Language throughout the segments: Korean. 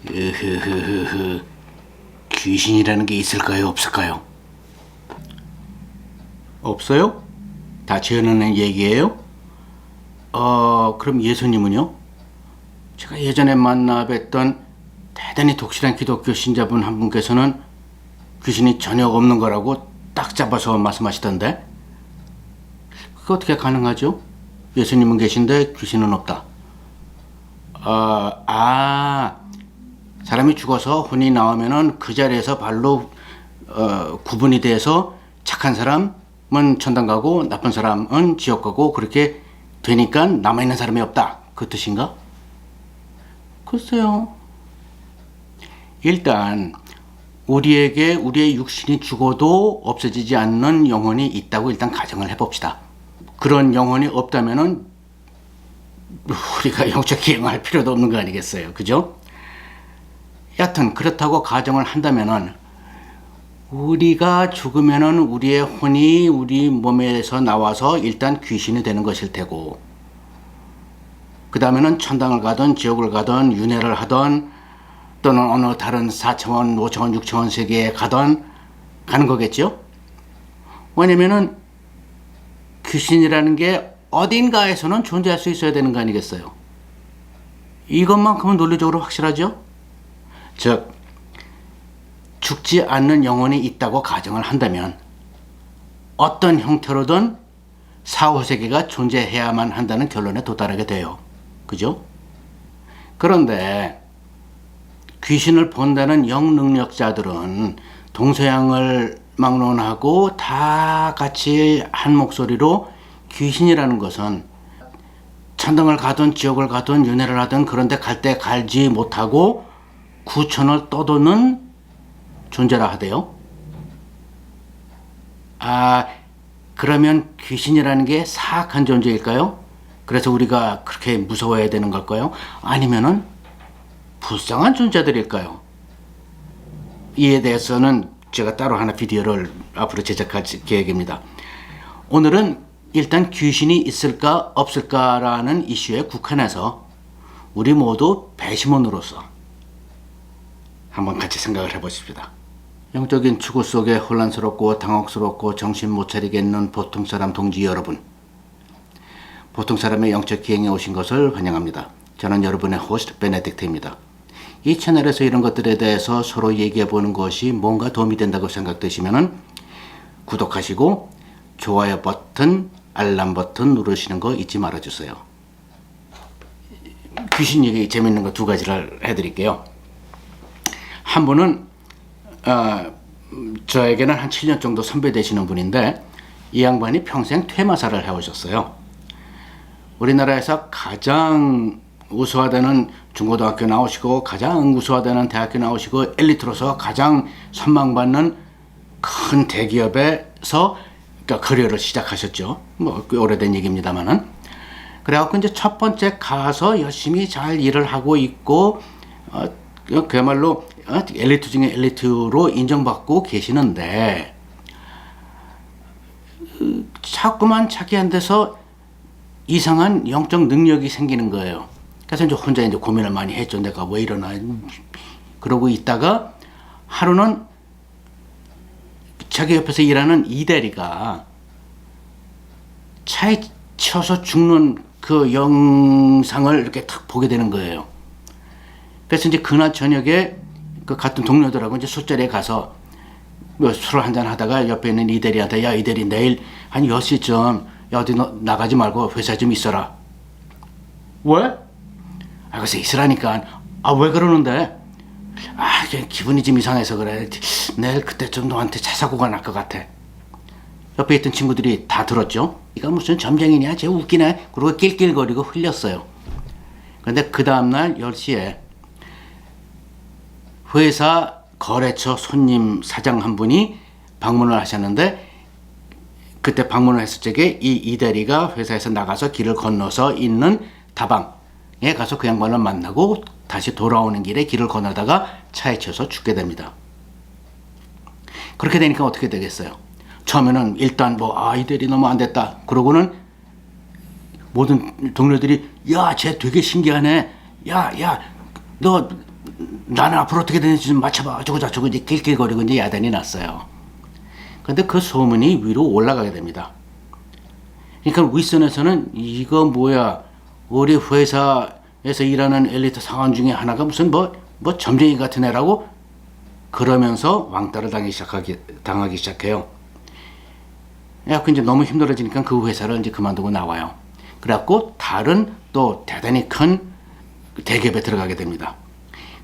으흐흐흐흐. 귀신이라는 게 있을까요, 없을까요? 없어요? 다 지어내는 얘기예요? 그럼 예수님은요? 제가 예전에 만나 뵀던 대단히 독실한 기독교 신자분 한 분께서는 귀신이 전혀 없는 거라고 딱 잡아서 말씀하시던데, 그게 어떻게 가능하죠? 예수님은 계신데 귀신은 없다. 사람이 죽어서 혼이 나오면은 그 자리에서 발로 구분이 돼서 착한 사람은 천당 가고 나쁜 사람은 지옥 가고 그렇게 되니까 남아있는 사람이 없다, 그 뜻인가? 글쎄요. 일단 우리에게 우리의 육신이 죽어도 없어지지 않는 영혼이 있다고 일단 가정을 해봅시다. 그런 영혼이 없다면은 우리가 영적 기행할 필요도 없는 거 아니겠어요, 그죠? 여하튼 그렇다고 가정을 한다면은 우리가 죽으면은 우리의 혼이 우리 몸에서 나와서 일단 귀신이 되는 것일 테고, 그 다음에는 천당을 가든 지옥을 가든 윤회를 하든 또는 어느 다른 4차원, 5차원, 6차원 세계에 가든 가는 거겠죠? 왜냐면은 귀신이라는 게 어딘가에서는 존재할 수 있어야 되는 거 아니겠어요? 이것만큼은 논리적으로 확실하죠? 즉, 죽지 않는 영혼이 있다고 가정을 한다면 어떤 형태로든 사후세계가 존재해야만 한다는 결론에 도달하게 돼요. 그죠? 그런데 귀신을 본다는 영능력자들은 동서양을 막론하고 다 같이 한 목소리로 귀신이라는 것은 천당을 가든 지옥을 가든 윤회를 하든 그런데 갈 때 갈지 못하고 구천을 떠도는 존재라 하대요. 그러면 귀신이라는 게 사악한 존재일까요? 그래서 우리가 그렇게 무서워해야 되는 걸까요? 아니면은 불쌍한 존재들일까요? 이에 대해서는 제가 따로 하나 비디오를 앞으로 제작할 계획입니다. 오늘은 일단 귀신이 있을까 없을까라는 이슈에 국한해서 우리 모두 배심원으로서 한번 같이 생각을 해보십시다. 영적인 추구 속에 혼란스럽고 당혹스럽고 정신 못 차리겠는 보통 사람 동지 여러분, 보통 사람의 영적 기행에 오신 것을 환영합니다. 저는 여러분의 호스트 베네딕트입니다. 이 채널에서 이런 것들에 대해서 서로 얘기해 보는 것이 뭔가 도움이 된다고 생각되시면 구독하시고 좋아요 버튼, 알람 버튼 누르시는 거 잊지 말아주세요. 귀신 얘기 재밌는 거 두 가지를 해드릴게요. 한 분은 저에게는 한 7년 정도 선배 되시는 분인데, 이 양반이 평생 퇴마사를 해오셨어요. 우리나라에서 가장 우수화되는 중고등학교 나오시고 가장 우수화되는 대학교 나오시고 엘리트로서 가장 선망받는 큰 대기업에서 커리어를 시작하셨죠. 뭐 꽤 오래된 얘기입니다만은. 그래갖고 이제 첫 번째 가서 열심히 잘 일을 하고 있고 그야말로 엘리트 중에 엘리트로 인정받고 계시는데, 자꾸만 자기한테서 이상한 영적 능력이 생기는 거예요. 그래서 이제 혼자 이제 고민을 많이 했죠. 내가 왜 이러나. 그러고 있다가 하루는 자기 옆에서 일하는 이대리가 차에 치여서 죽는 그 영상을 이렇게 탁 보게 되는 거예요. 그래서 이제 그날 저녁에 그 같은 동료들하고 이제 술자리에 가서 뭐 술을 한잔 하다가 옆에 있는 이대리한테, 야, 이대리 내일 한 10시쯤 야, 어디 나가지 말고 회사에 좀 있어라. 왜? 그래서 있으라니까. 왜 그러는데? 기분이 좀 이상해서 그래. 내일 그때쯤 너한테 차 사고가 날 것 같아. 옆에 있던 친구들이 다 들었죠. 네가 무슨 점쟁이냐, 쟤 웃기네. 그리고 낄낄거리고 흘렸어요. 그런데 그 다음날 10시에 회사 거래처 손님 사장 한 분이 방문을 하셨는데, 그때 방문을 했을 적에 이 이대리가 회사에서 나가서 길을 건너서 있는 다방에 가서 그 양반을 만나고 다시 돌아오는 길에 길을 건너다가 차에 치여서 죽게 됩니다. 그렇게 되니까 어떻게 되겠어요? 처음에는 일단 이대리 너무 안 됐다. 그러고는 모든 동료들이, 야, 쟤 되게 신기하네. 야, 너 나는 앞으로 어떻게 되는지 좀 맞춰봐. 어쩌고 이제 낄낄거리고 이제 야단이 났어요. 근데 그 소문이 위로 올라가게 됩니다. 그러니까 윗선에서는 이거 뭐야, 우리 회사에서 일하는 엘리트 사원 중에 하나가 무슨 뭐 점쟁이 같은 애라고 그러면서 왕따를 당하기 시작해요. 그래갖고 이제 너무 힘들어지니까 그 회사를 이제 그만두고 나와요. 그래갖고 다른 또 대단히 큰 대기업에 들어가게 됩니다.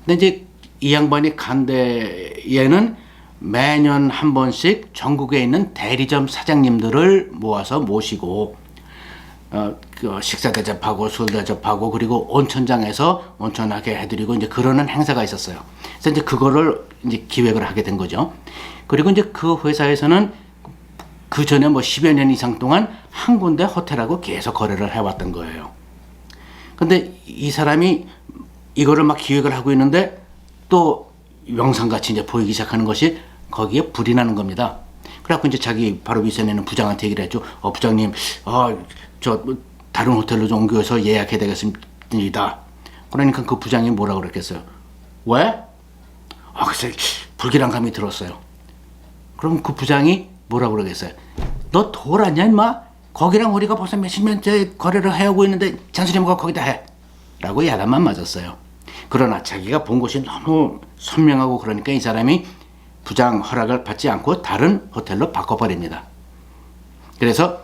근데 이제 이 양반이 간 데에는 매년 한 번씩 전국에 있는 대리점 사장님들을 모아서 모시고 그 식사 대접하고 술 대접하고 그리고 온천장에서 온천하게 해드리고 이제 그러는 행사가 있었어요. 그래서 이제 그거를 이제 기획을 하게 된 거죠. 그리고 이제 그 회사에서는 그 전에 뭐 10여 년 이상 동안 한 군데 호텔하고 계속 거래를 해왔던 거예요. 근데 이 사람이 이거를 막 기획을 하고 있는데 또 영상같이 이제 보이기 시작하는 것이 거기에 불이 나는 겁니다. 그래갖고 이제 자기 바로 윗선에 있는 부장한테 얘기를 했죠. 부장님, 저 다른 호텔로 좀 옮겨서 예약해야 되겠습니다. 그러니까 그 부장이 뭐라고 그랬겠어요? 왜? 글쎄 불길한 감이 들었어요. 그럼 그 부장이 뭐라고 그러겠어요? 너 돌았냐 임마? 거기랑 우리가 벌써 몇십 년째 거래를 해오고 있는데 잔소리 뭐가 거기다 해? 라고 야단만 맞았어요. 그러나 자기가 본 곳이 너무 선명하고 그러니까 이 사람이 부장 허락을 받지 않고 다른 호텔로 바꿔버립니다. 그래서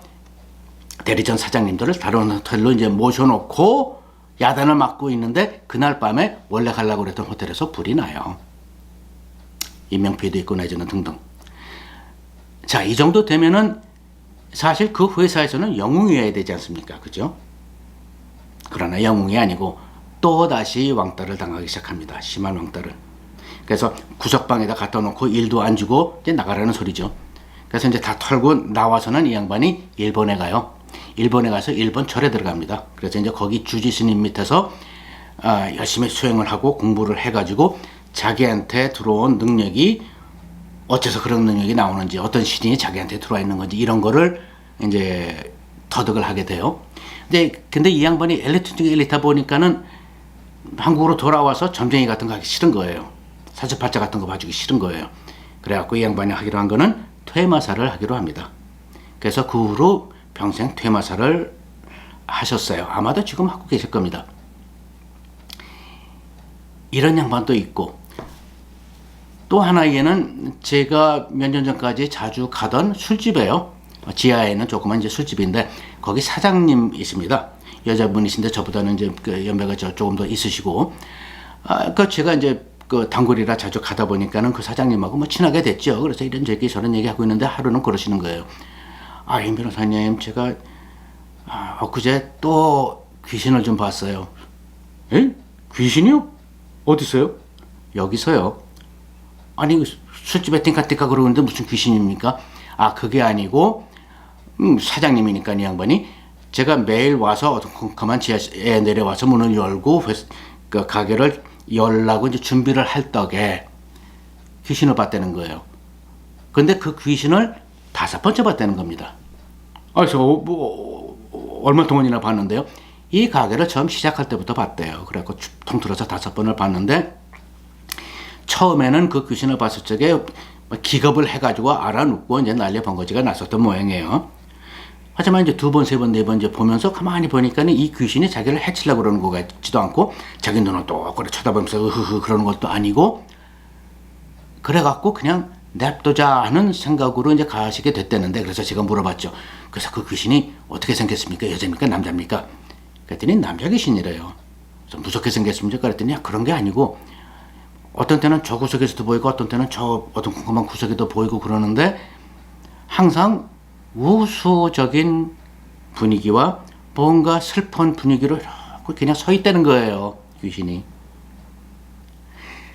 대리점 사장님들을 다른 호텔로 이제 모셔놓고 야단을 맞고 있는데 그날 밤에 원래 가려고 그랬던 호텔에서 불이 나요. 인명피해도 있고 내지는 등등. 자, 이 정도 되면은 사실 그 회사에서는 영웅이어야 되지 않습니까? 그죠? 그러나 영웅이 아니고 또다시 왕따를 당하기 시작합니다. 심한 왕따를. 그래서 구석방에다 갖다 놓고 일도 안 주고 이제 나가라는 소리죠. 그래서 이제 다 털고 나와서는 이 양반이 일본에 가요. 일본에 가서 일본 절에 들어갑니다. 그래서 이제 거기 주지 스님 밑에서 열심히 수행을 하고 공부를 해가지고 자기한테 들어온 능력이 어째서 그런 능력이 나오는지, 어떤 신이 자기한테 들어와 있는 건지 이런 거를 이제 터득을 하게 돼요. 근데 이 양반이 엘리트 중에 엘리트다 보니까는 한국으로 돌아와서 점쟁이 같은 거 하기 싫은 거예요. 사주팔자 같은 거 봐주기 싫은 거예요. 그래갖고 이 양반이 하기로 한 거는 퇴마사를 하기로 합니다. 그래서 그 후로 평생 퇴마사를 하셨어요. 아마도 지금 하고 계실 겁니다. 이런 양반도 있고 또 하나에는 제가 몇 년 전까지 자주 가던 술집이에요. 지하에 있는 조그만 이제 술집인데 거기 사장님이십니다. 여자분이신데 저보다는 이제 그 연배가 조금 더 있으시고 그 제가 이제 그 단골이라 자주 가다 보니까는 그 사장님하고 뭐 친하게 됐죠. 그래서 이런 얘기 저런 얘기 하고 있는데 하루는 그러시는 거예요. 임 변호사님, 제가 엊그제 또 귀신을 좀 봤어요. 에? 귀신이요? 어디서요? 여기서요. 아니 술집에 띵까띵까 그러는데 무슨 귀신입니까? 그게 아니고 사장님이니까 이 양반이 제가 매일 와서 그만 지하에 내려와서 문을 열고 그 가게를 열라고 이제 준비를 할 적에 귀신을 봤다는 거예요. 근데 그 귀신을 5번째 봤다는 겁니다. 저 뭐 얼마 동안이나 봤는데요. 이 가게를 처음 시작할 때부터 봤대요. 그래갖고 통틀어서 5번을 봤는데 처음에는 그 귀신을 봤을 적에 기겁을 해가지고 알아눕고 이제 난리 번거지가 났었던 모양이에요. 하지만 이제 2번, 3번, 4번 이제 보면서 가만히 보니까는 이 귀신이 자기를 해치려고 그러는 것 같지도 않고 자기 눈을 똑바로 쳐다보면서 으흐흐 그러는 것도 아니고 그래갖고 그냥 냅두자 하는 생각으로 이제 가시게 됐다는데 그래서 제가 물어봤죠. 그래서 그 귀신이 어떻게 생겼습니까? 여자입니까? 남자입니까? 그랬더니 남자 귀신이래요. 그래서 무섭게 생겼습니까? 그랬더니 그런 게 아니고 어떤 때는 저 구석에서도 보이고 어떤 때는 저 어떤 궁금한 구석에도 보이고 그러는데 항상 우수적인 분위기와 뭔가 슬픈 분위기로 이렇게 그냥 서 있다는 거예요. 귀신이.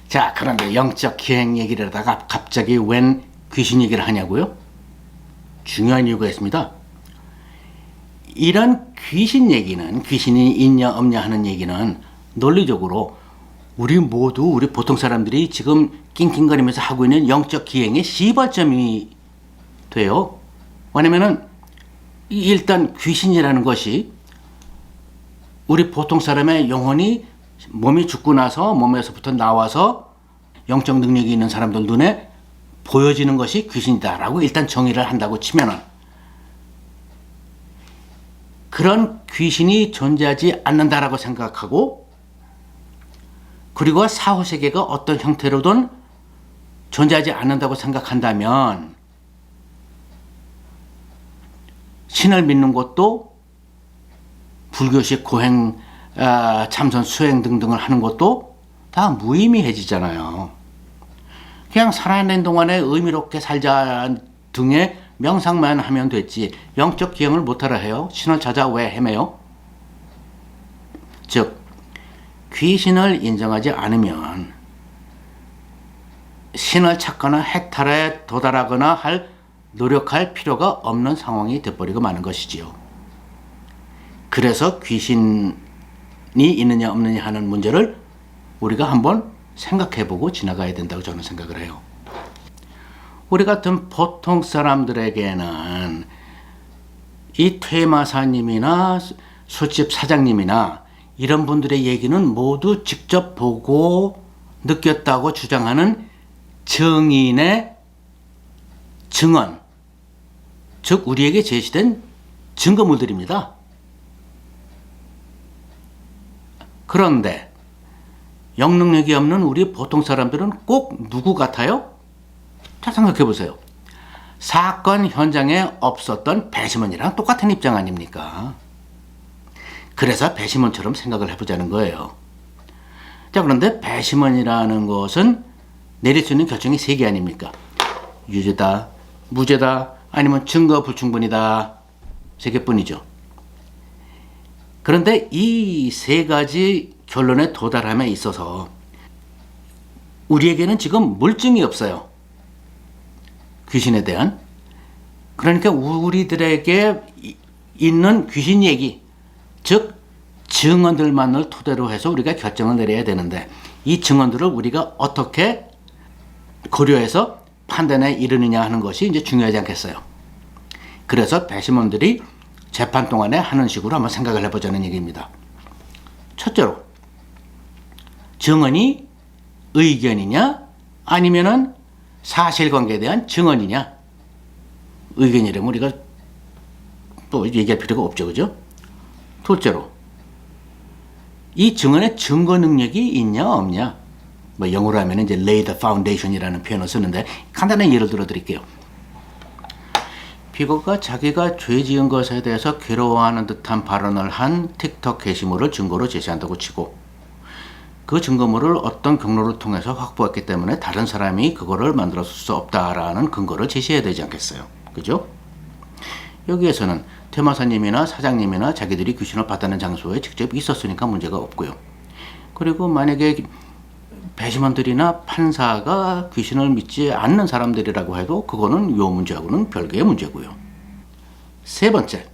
자, 그런데 영적 기행 얘기를 하다가 갑자기 웬 귀신 얘기를 하냐고요? 중요한 이유가 있습니다. 이런 귀신 얘기는, 귀신이 있냐 없냐 하는 얘기는 논리적으로 우리 보통 사람들이 지금 낑낑거리면서 하고 있는 영적 기행의 시발점이 돼요. 왜냐면은 일단 귀신이라는 것이 우리 보통 사람의 영혼이 몸이 죽고 나서 몸에서부터 나와서 영적 능력이 있는 사람들 눈에 보여지는 것이 귀신이다라고 일단 정의를 한다고 치면은, 그런 귀신이 존재하지 않는다라고 생각하고, 그리고 사후세계가 어떤 형태로든 존재하지 않는다고 생각한다면 신을 믿는 것도, 불교식 고행, 참선, 수행 등등을 하는 것도 다 무의미해지잖아요. 그냥 살아있는 동안에 의미롭게 살자 등의 명상만 하면 됐지 영적 기행을 못하라 해요? 신을 찾아 왜 헤매요? 즉 귀신을 인정하지 않으면 신을 찾거나 해탈에 도달하거나 노력할 필요가 없는 상황이 되어버리고 마는 것이지요. 그래서 귀신이 있느냐 없느냐 하는 문제를 우리가 한번 생각해보고 지나가야 된다고 저는 생각을 해요. 우리 같은 보통 사람들에게는 이 퇴마사님이나 술집 사장님이나 이런 분들의 얘기는 모두 직접 보고 느꼈다고 주장하는 증인의 증언, 즉 우리에게 제시된 증거물들입니다. 그런데 영능력이 없는 우리 보통 사람들은 꼭 누구 같아요? 잘 생각해 보세요. 사건 현장에 없었던 배심원이랑 똑같은 입장 아닙니까? 그래서 배심원처럼 생각을 해보자는 거예요. 자, 그런데 배심원이라는 것은 내릴 수 있는 결정이 3개 아닙니까? 유죄다, 무죄다, 아니면 증거 불충분이다. 3개뿐이죠. 그런데 이 3가지 결론에 도달함에 있어서 우리에게는 지금 물증이 없어요. 귀신에 대한. 그러니까 우리들에게 있는 귀신 얘기, 즉 증언들만을 토대로 해서 우리가 결정을 내려야 되는데, 이 증언들을 우리가 어떻게 고려해서 판단에 이르느냐 하는 것이 이제 중요하지 않겠어요. 그래서 배심원들이 재판 동안에 하는 식으로 한번 생각을 해보자는 얘기입니다. 첫째로, 증언이 의견이냐 아니면은 사실관계에 대한 증언이냐. 의견이라면 우리가 또 얘기할 필요가 없죠, 그죠? 둘째로, 이 증언의 증거 능력이 있냐 없냐. 뭐 영어로 하면 이제 lay the foundation이라는 표현을 쓰는데 간단한 예를 들어 드릴게요. 피고가 자기가 죄 지은 것에 대해서 괴로워하는 듯한 발언을 한 틱톡 게시물을 증거로 제시한다고 치고, 그 증거물을 어떤 경로를 통해서 확보했기 때문에 다른 사람이 그거를 만들었을 수 없다라는 근거를 제시해야 되지 않겠어요? 그죠? 여기에서는 퇴마사님이나 사장님이나 자기들이 귀신을 봤다는 장소에 직접 있었으니까 문제가 없고요. 그리고 만약에 배심원들이나 판사가 귀신을 믿지 않는 사람들이라고 해도 그거는 요 문제하고는 별개의 문제고요. 세 번째,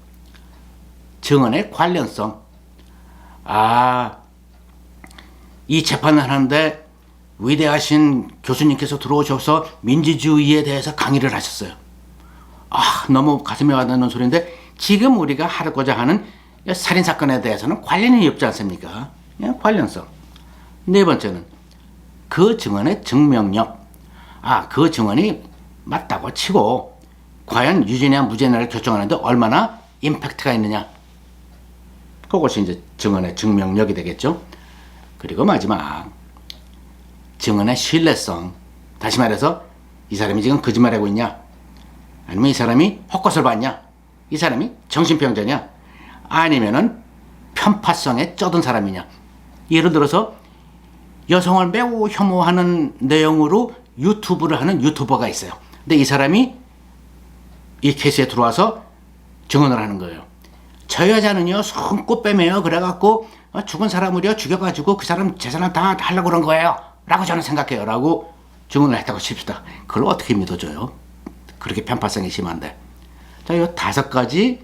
증언의 관련성. 이 재판을 하는데 위대하신 교수님께서 들어오셔서 민주주의에 대해서 강의를 하셨어요. 너무 가슴에 와닿는 소리인데 지금 우리가 하고자 하는 살인사건에 대해서는 관련이 없지 않습니까? 관련성. 네 번째는 그 증언의 증명력. 그 증언이 맞다고 치고 과연 유죄냐 무죄냐를 결정하는데 얼마나 임팩트가 있느냐. 그것이 이제 증언의 증명력이 되겠죠. 그리고 마지막, 증언의 신뢰성. 다시 말해서 이 사람이 지금 거짓말하고 있냐, 아니면 이 사람이 헛것을 봤냐, 이 사람이 정신병자냐, 아니면은 편파성에 쩌든 사람이냐. 예를 들어서 여성을 매우 혐오하는 내용으로 유튜브를 하는 유튜버가 있어요. 근데 이 사람이 이 케이스에 들어와서 증언을 하는 거예요. 저 여자는요 손꼽 빼매요. 그래갖고 죽은 사람을요 죽여가지고 그 사람 재산을 다 하려고 그런 거예요 라고 저는 생각해요 라고 증언을 했다고 칩시다. 그걸 어떻게 믿어줘요? 그렇게 편파성이 심한데. 자, 이 5가지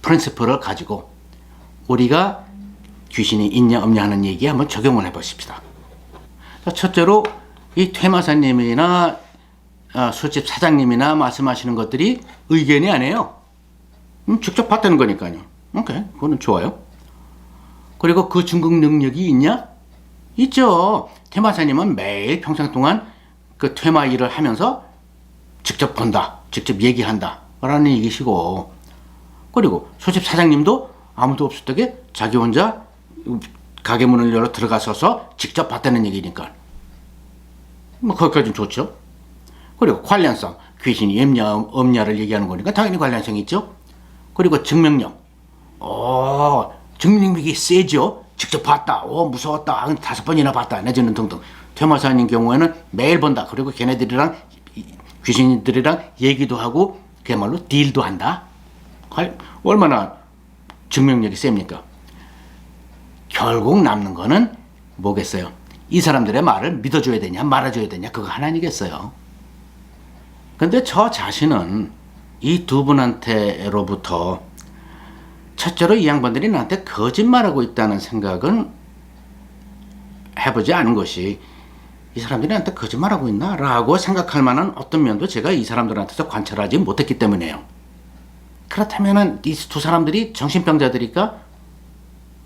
프린시플을 가지고 우리가 귀신이 있냐 없냐 하는 얘기 한번 적용을 해보십시다. 자, 첫째로 이 퇴마사님이나 술집 사장님이나 말씀하시는 것들이 의견이 아니에요. 직접 봤다는 거니까요. 오케이, 그거는 좋아요. 그리고 그 중국 능력이 있냐? 있죠. 퇴마사님은 매일 평생 동안 그 퇴마 일을 하면서 직접 본다, 직접 얘기한다 라는 얘기시고, 그리고 소집 사장님도 아무도 없을 때에 자기 혼자 가게 문을 열어 들어가서서 직접 봤다는 얘기니까 뭐 거기까지는 좋죠. 그리고 관련성, 귀신이 있냐 없냐를 얘기하는 거니까 당연히 관련성이 있죠. 그리고 증명력, 증명력이 세죠. 직접 봤다, 무서웠다, 5번이나 봤다 내지는 등등. 퇴마사님 경우에는 매일 본다. 그리고 걔네들이랑 귀신들이랑 얘기도 하고 그야말로 딜도 한다. 얼마나 증명력이 셉니까? 결국 남는 거는 뭐겠어요? 이 사람들의 말을 믿어줘야 되냐 말아줘야 되냐, 그거 하나 아니겠어요. 근데 저 자신은 이 두 분한테로부터 첫째로 이 양반들이 나한테 거짓말하고 있다는 생각은 해보지 않은 것이, 이 사람들이 나한테 거짓말하고 있나? 라고 생각할 만한 어떤 면도 제가 이 사람들한테서 관찰하지 못했기 때문이에요. 그렇다면 이 두 사람들이 정신병자들일까?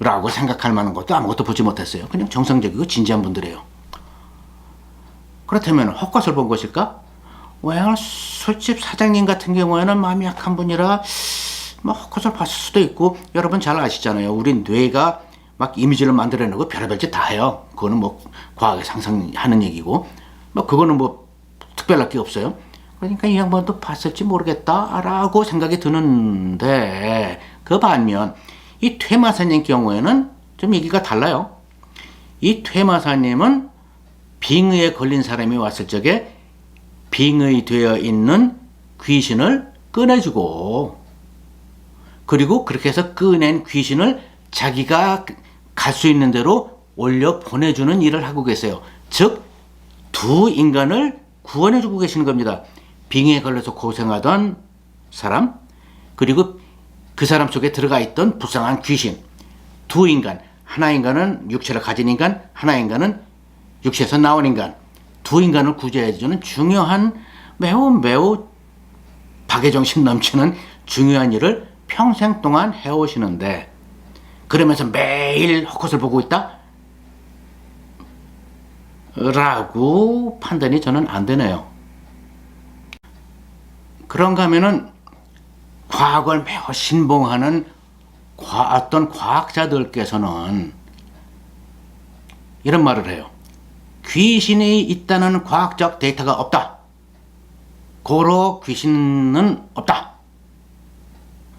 라고 생각할 만한 것도 아무것도 보지 못했어요. 그냥 정상적이고 진지한 분들이에요. 그렇다면 헛것을 본 것일까? 술집 사장님 같은 경우에는 마음이 약한 분이라 뭐 헛것을 봤을 수도 있고, 여러분 잘 아시잖아요. 우리 뇌가 막 이미지를 만들어내고 별의별 짓 다 해요. 그거는 뭐 과학에 상상하는 얘기고, 뭐 그거는 뭐 특별할 게 없어요. 그러니까 이 양반도 봤을지 모르겠다라고 생각이 드는데, 그 반면 이 퇴마사님 경우에는 좀 얘기가 달라요. 이 퇴마사님은 빙의에 걸린 사람이 왔을 적에 빙의되어 있는 귀신을 꺼내주고, 그리고 그렇게 해서 꺼낸 귀신을 자기가 갈 수 있는 대로 올려 보내주는 일을 하고 계세요. 즉, 두 인간을 구원해주고 계시는 겁니다. 빙의에 걸려서 고생하던 사람, 그리고 그 사람 속에 들어가 있던 불쌍한 귀신. 두 인간, 하나 인간은 육체를 가진 인간, 하나 인간은 육체에서 나온 인간. 두 인간을 구제해주는 중요한, 매우 박애정신 넘치는 중요한 일을 평생 동안 해오시는데, 그러면서 매일 헛것을 보고 있다? 라고 판단이 저는 안 되네요. 그런가 하면은 과학을 매우 신봉하는 어떤 과학자들께서는 이런 말을 해요. 귀신이 있다는 과학적 데이터가 없다. 고로 귀신은 없다.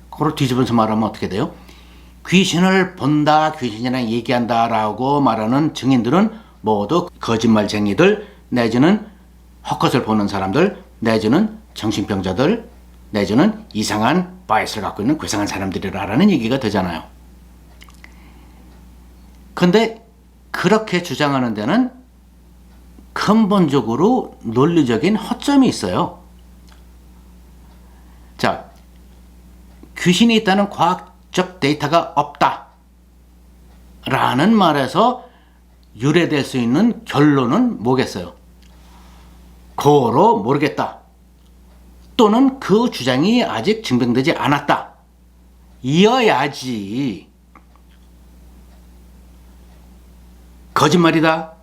고로 뒤집어서 말하면 어떻게 돼요? 귀신을 본다, 귀신이랑 얘기한다 라고 말하는 증인들은 모두 거짓말쟁이들, 내지는 헛것을 보는 사람들, 내지는 정신병자들, 내지는 이상한 바이스를 갖고 있는 괴상한 사람들이라는 얘기가 되잖아요. 근데 그렇게 주장하는 데는 근본적으로 논리적인 허점이 있어요. 자, 귀신이 있다는 과학적 데이터가 없다 라는 말에서 유래될 수 있는 결론은 뭐겠어요? 고로 모르겠다, 또는 그 주장이 아직 증명되지 않았다, 이어야지 거짓말이다,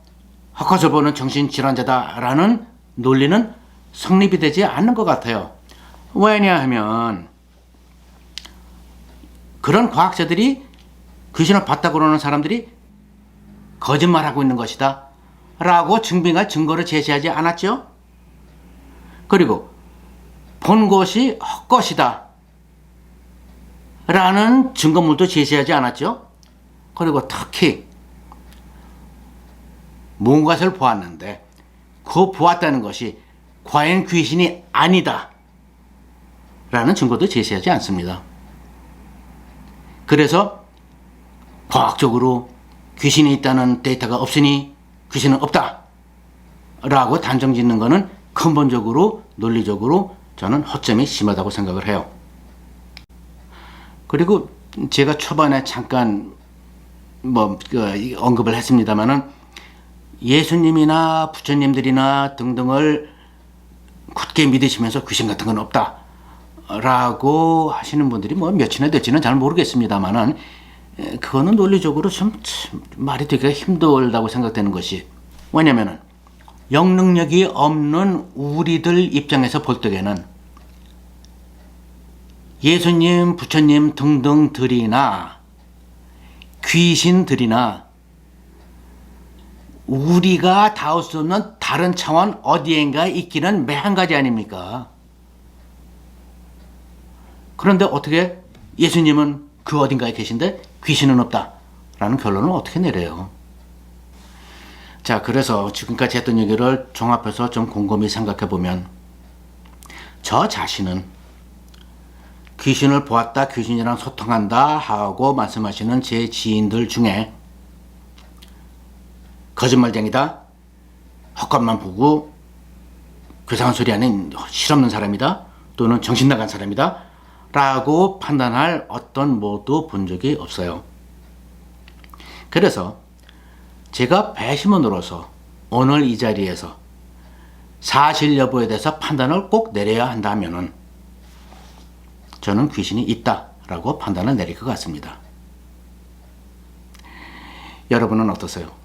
헛것을 보는 정신질환자다 라는 논리는 성립이 되지 않는 것 같아요. 왜냐하면 그런 과학자들이 귀신을 봤다고 그러는 사람들이 거짓말하고 있는 것이다 라고 증빙할 증거를 제시하지 않았죠. 그리고 본 것이 헛것이다 라는 증거물도 제시하지 않았죠. 그리고 특히 뭔가를 보았는데 그 보았다는 것이 과연 귀신이 아니다 라는 증거도 제시하지 않습니다. 그래서 과학적으로 귀신이 있다는 데이터가 없으니 귀신은 없다 라고 단정 짓는 것은 근본적으로 논리적으로 저는 허점이 심하다고 생각을 해요. 그리고 제가 초반에 잠깐 언급을 했습니다마는 예수님이나 부처님들이나 등등을 굳게 믿으시면서 귀신 같은 건 없다 라고 하시는 분들이 몇이나 될지는 잘 모르겠습니다만은 그거는 논리적으로 참 말이 되기가 힘들다고 생각되는 것이, 왜냐면은 영능력이 없는 우리들 입장에서 볼 때에는 예수님, 부처님 등등들이나 귀신들이나 우리가 닿을 수 없는 다른 차원 어디엔가 있기는 매한가지 아닙니까? 그런데 어떻게 예수님은 그 어딘가에 계신데 귀신은 없다 라는 결론을 어떻게 내려요? 자, 그래서 지금까지 했던 얘기를 종합해서 좀 곰곰이 생각해 보면, 저 자신은 귀신을 보았다, 귀신이랑 소통한다 하고 말씀하시는 제 지인들 중에 거짓말쟁이다, 헛것만 보고 괴상한 소리 하는 실없는 사람이다, 또는 정신 나간 사람이다 라고 판단할 어떤 모도 본 적이 없어요. 그래서 제가 배심원으로서 오늘 이 자리에서 사실 여부에 대해서 판단을 꼭 내려야 한다면은 저는 귀신이 있다라고 판단을 내릴 것 같습니다. 여러분은 어떠세요?